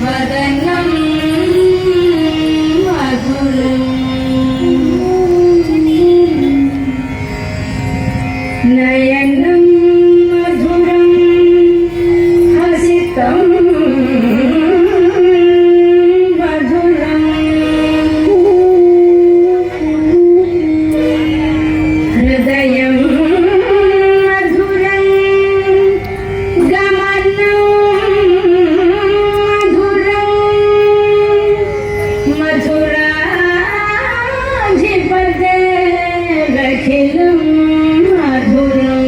వదనం మధురం నయనం మధురం హసితం మధురం హృదయం మధురం గమనం మధురం మధురాధిపతే అఖిలం మధురం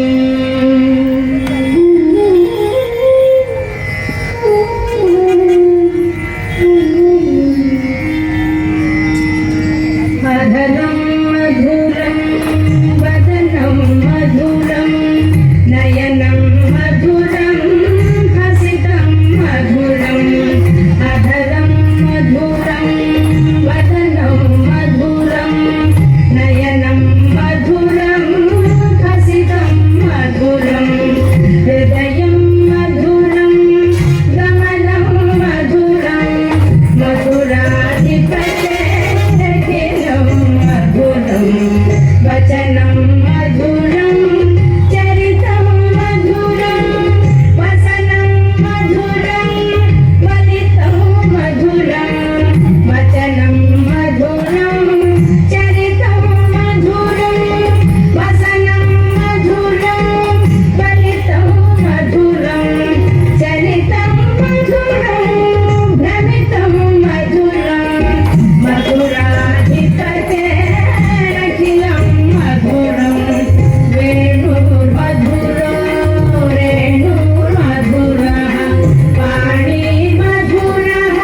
మధురం మధురం వదనం మధురం నయనం మధురం హసితం మధురం అధరం మధురం వదనం మధురం నయనం మధురం హసితం మధురం హృదయం మధురం గమనం మధురం మధురాధిపతే అఖిలం మధురం వచనం మధురం చరితం మధురం వసనం మధురం వలితం మధురం వచనం మధురం చరితం మధురం వసనం మధురం వలితం మధురం చరితం మధురం భ్రమితం మధురం మధురాధిపతే అఖిలం మధురం వేణుర్మధురో రేణుర్మధురః వాణీ మధురః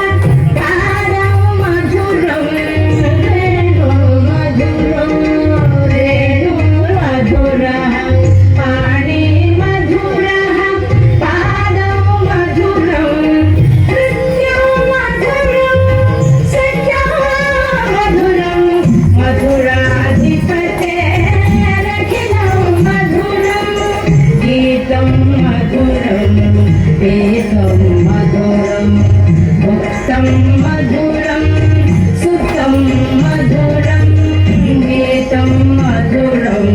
తారౌ మధురం వేణుర్మధురో రేణుర్మధురః వాణీ మధురః పాదౌ మధురం నృత్యం మధురం సఖ్యం మధురం మధురాధిపతే అఖిలం మధురం గీతం మధురం వేదం మధురం భక్తం మధురం సుతం మధురం గీతం మధురం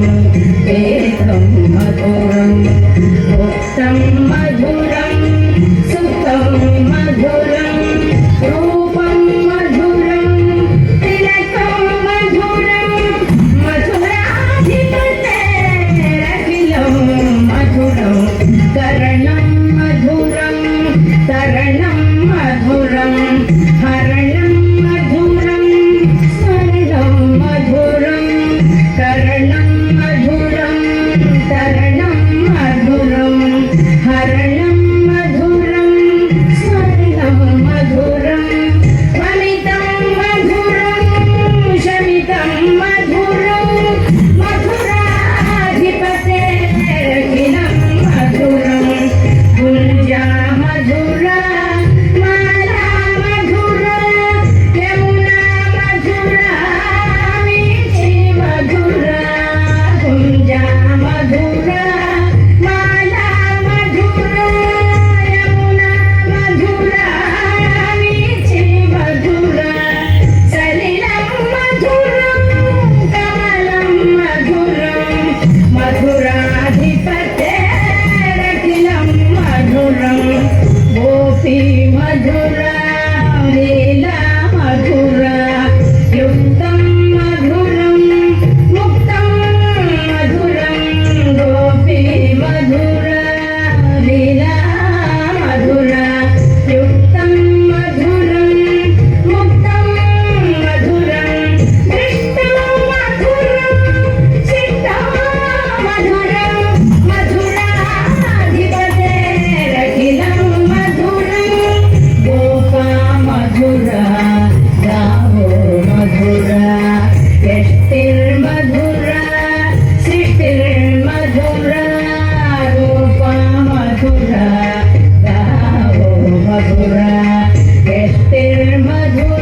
వేదం మధురం భక్తం మధురం సుతం మధురం రూపం మధురం తిలకం మధురం మధురాధిపతే అఖిలం మధురం కరణం మధురం తరణం మధురం హరణం మధురం స్మరణం మధురం కరణం మధురం తరణం మధురం హరణం మధురం స్మరణం మధురం వమితం మధురం శమితం మధురం మధురాధిపతే అఖిలం మధురం గుంజా మధురా మాలా మధురా యమునా మధురా వీచి మధురా గుంజా మధురా మాలా మధురా యమునా మధురా వీచి మధురా సలిలం మధురం కమలం మధురం మధురాధిపతే అఖిలం మధురం గోపీ మధురా లీలా మధురా యుక్తం మధురం ముక్తం మధురం గోపీ మధురా లీలా మధురా యుక్తం మధురం ముక్తం మధురం దృష్టం మధురం చిత్తం మధురం మధురాధిపతే అఖిలం మధురం గోపా మధురా గావో మధురా యష్టిర్మధురా సృష్టిర్మధురా రూపా మధురా గావో మధురా యష్టిర్మధురా